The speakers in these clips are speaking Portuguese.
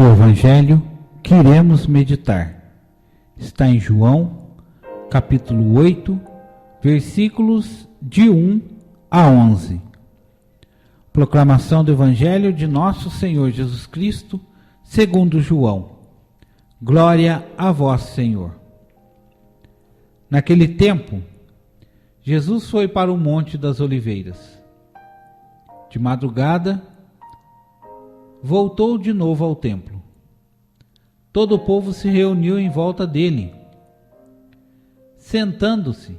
O Evangelho que iremos meditar está em João, capítulo 8, versículos de 1 a 11. Proclamação do Evangelho de Nosso Senhor Jesus Cristo, segundo João. Glória a vós, Senhor. Naquele tempo, Jesus foi para o Monte das Oliveiras. De madrugada, voltou de novo ao templo. Todo o povo se reuniu em volta dele. Sentando-se,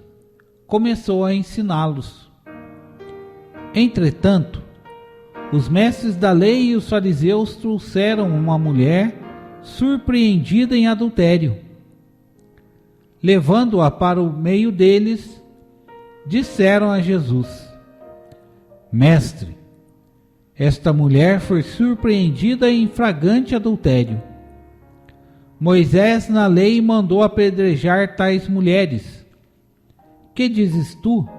começou a ensiná-los. Entretanto, os mestres da lei e os fariseus trouxeram uma mulher surpreendida em adultério. Levando-a para o meio deles, disseram a Jesus: Mestre, esta mulher foi surpreendida em flagrante adultério. Moisés na lei mandou apedrejar tais mulheres. Que dizes tu?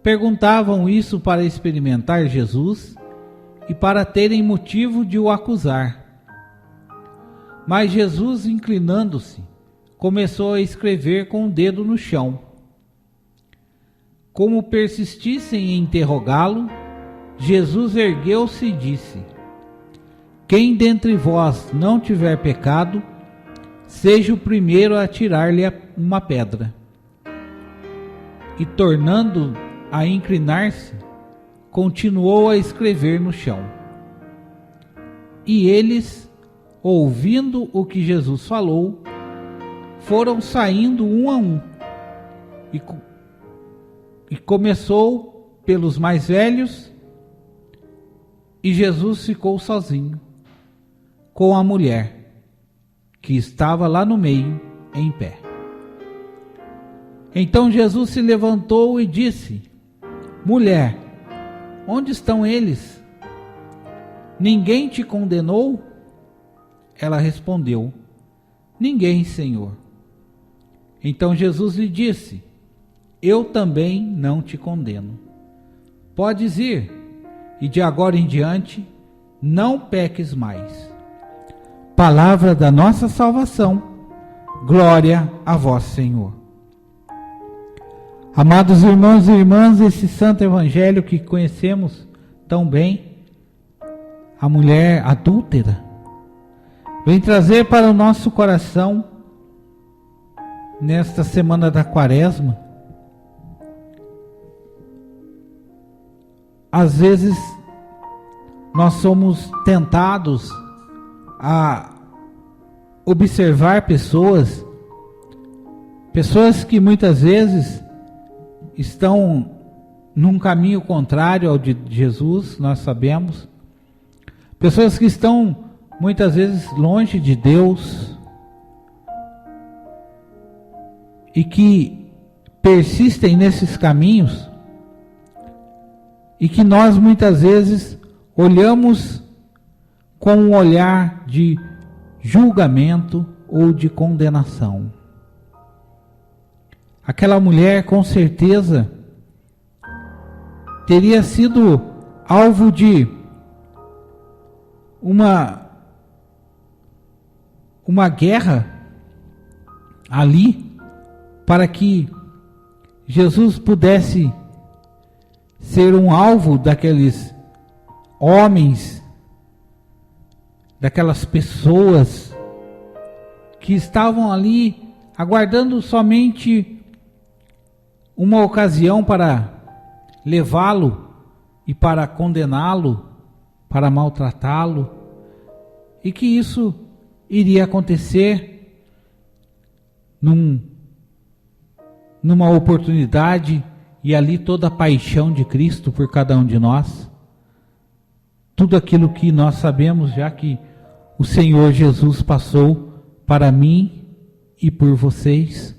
Perguntavam isso para experimentar Jesus e para terem motivo de o acusar. Mas Jesus, inclinando-se, começou a escrever com o dedo no chão. Como persistissem em interrogá-lo, Jesus ergueu-se e disse: Quem dentre vós não tiver pecado, seja o primeiro a atirar-lhe uma pedra. E tornando a inclinar-se, continuou a escrever no chão. E eles, ouvindo o que Jesus falou, foram saindo um a um. E começou pelos mais velhos, e Jesus ficou sozinho, com a mulher, que estava lá no meio, em pé. Então Jesus se levantou e disse: Mulher, onde estão eles? Ninguém te condenou? Ela respondeu: Ninguém, Senhor. Então Jesus lhe disse: Eu também não te condeno. Podes ir, e de agora em diante não peques mais. Palavra da nossa salvação. Glória a vós, Senhor. Amados irmãos e irmãs, esse santo evangelho que conhecemos tão bem, a mulher adúltera, vem trazer para o nosso coração, nesta semana da Quaresma, às vezes nós somos tentados a observar pessoas que muitas vezes estão num caminho contrário ao de Jesus, nós sabemos. Pessoas que estão muitas vezes longe de Deus e que persistem nesses caminhos e que nós muitas vezes olhamos com um olhar de julgamento ou de condenação. Aquela mulher, com certeza, teria sido alvo de uma guerra ali, para que Jesus pudesse ser um alvo daqueles homens, daquelas pessoas que estavam ali aguardando somente uma ocasião para levá-lo e para condená-lo, para maltratá-lo, e que isso iria acontecer numa oportunidade, e ali toda a paixão de Cristo por cada um de nós, tudo aquilo que nós sabemos, já que o Senhor Jesus passou para mim e por vocês,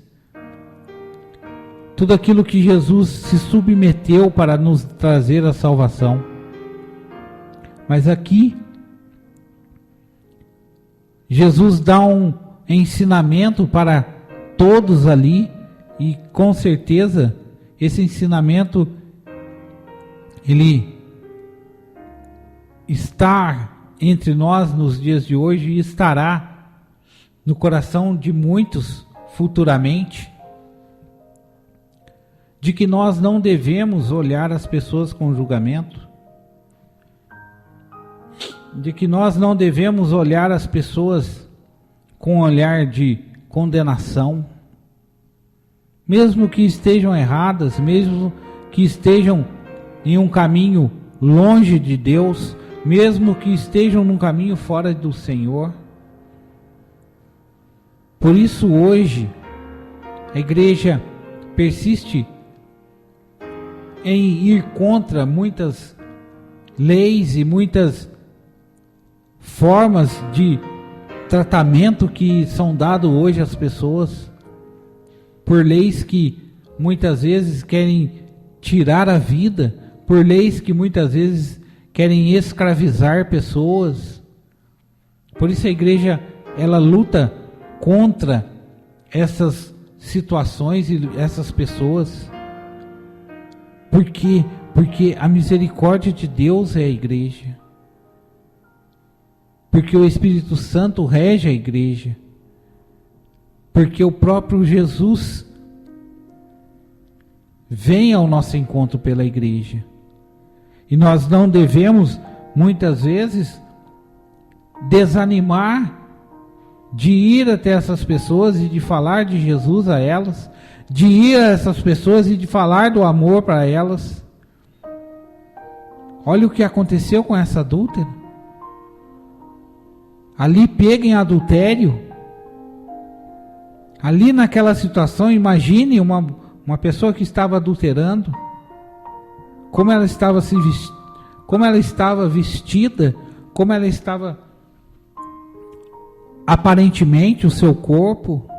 tudo aquilo que Jesus se submeteu para nos trazer a salvação. Mas aqui, Jesus dá um ensinamento para todos ali, e com certeza esse ensinamento ele está entre nós nos dias de hoje e estará no coração de muitos futuramente, de que nós não devemos olhar as pessoas com julgamento, de que nós não devemos olhar as pessoas com um olhar de condenação, mesmo que estejam erradas, mesmo que estejam em um caminho longe de Deus, mesmo que estejam num caminho fora do Senhor. Por isso hoje a igreja persiste em ir contra muitas leis e muitas formas de tratamento que são dados hoje às pessoas, por leis que muitas vezes querem tirar a vida, por leis que muitas vezes querem escravizar pessoas. Por isso a igreja, ela luta contra essas situações e essas pessoas. Por quê? Porque a misericórdia de Deus é a igreja. Porque o Espírito Santo rege a igreja. Porque o próprio Jesus vem ao nosso encontro pela igreja. E nós não devemos, muitas vezes, desanimar de ir até essas pessoas e de falar de Jesus a elas, de ir a essas pessoas e de falar do amor para elas. Olha o que aconteceu com essa adúltera. Ali pega em adultério, ali naquela situação, imagine uma pessoa que estava adulterando, como ela estava como ela estava vestida, como ela estava aparentemente o seu corpo,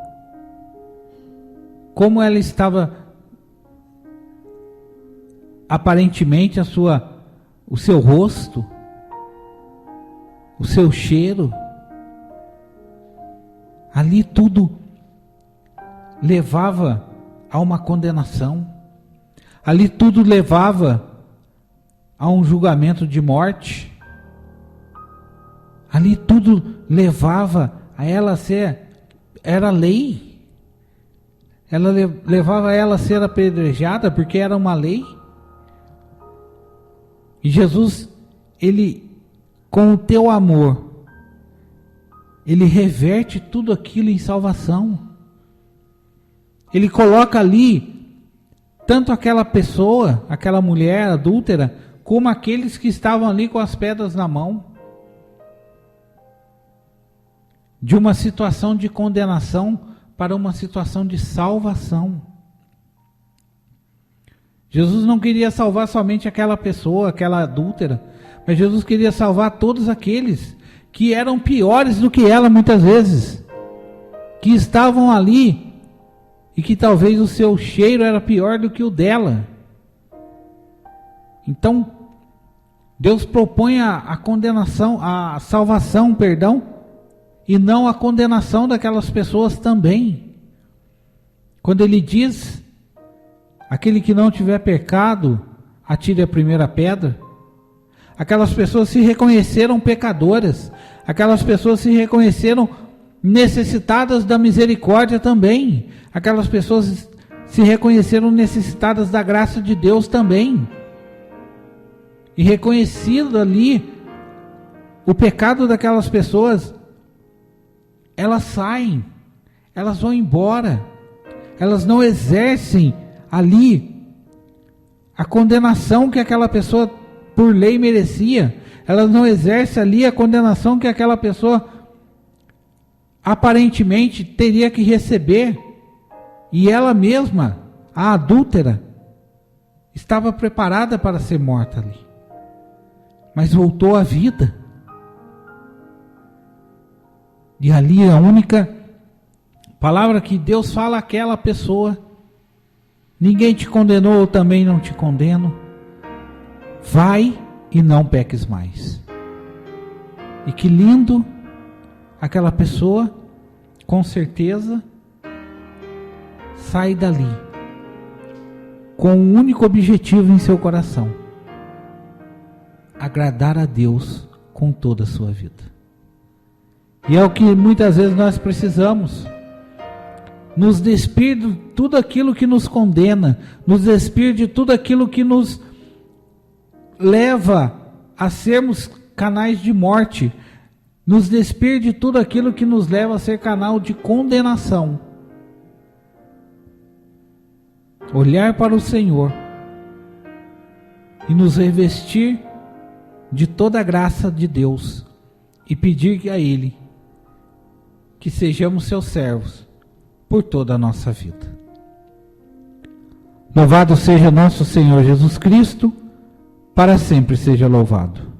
como ela estava aparentemente o seu rosto, o seu cheiro. Ali tudo levava a uma condenação. Ali tudo levava a um julgamento de morte. Ali tudo levava a ela era lei. Ela levava ela a ser apedrejada porque era uma lei. E Jesus, ele, com o teu amor, ele reverte tudo aquilo em salvação. Ele coloca ali tanto aquela pessoa, aquela mulher adúltera, como aqueles que estavam ali com as pedras na mão, de uma situação de condenação para uma situação de salvação. Jesus não queria salvar somente aquela pessoa, aquela adúltera, mas Jesus queria salvar todos aqueles que eram piores do que ela muitas vezes, que estavam ali e que talvez o seu cheiro era pior do que o dela. Então, Deus propõe a condenação, a salvação, perdão, e não a condenação daquelas pessoas também. Quando ele diz, aquele que não tiver pecado, atire a primeira pedra. Aquelas pessoas se reconheceram pecadoras, aquelas pessoas se reconheceram necessitadas da misericórdia também, aquelas pessoas se reconheceram necessitadas da graça de Deus também, e reconhecido ali o pecado daquelas pessoas, elas saem, elas vão embora, elas não exercem ali a condenação que aquela pessoa por lei merecia, elas não exercem ali a condenação que aquela pessoa aparentemente teria que receber, e ela mesma, a adúltera, estava preparada para ser morta ali, mas voltou à vida. E ali a única palavra que Deus fala àquela pessoa: ninguém te condenou, eu também não te condeno, vai e não peques mais. E que lindo, aquela pessoa com certeza sai dali com um único objetivo em seu coração: agradar a Deus com toda a sua vida. E é o que muitas vezes nós precisamos. Nos despir de tudo aquilo que nos condena, nos despir de tudo aquilo que nos leva a sermos canais de morte, nos despir de tudo aquilo que nos leva a ser canal de condenação. Olhar para o Senhor e nos revestir de toda a graça de Deus e pedir a Ele que sejamos seus servos por toda a nossa vida. Louvado seja nosso Senhor Jesus Cristo, para sempre seja louvado.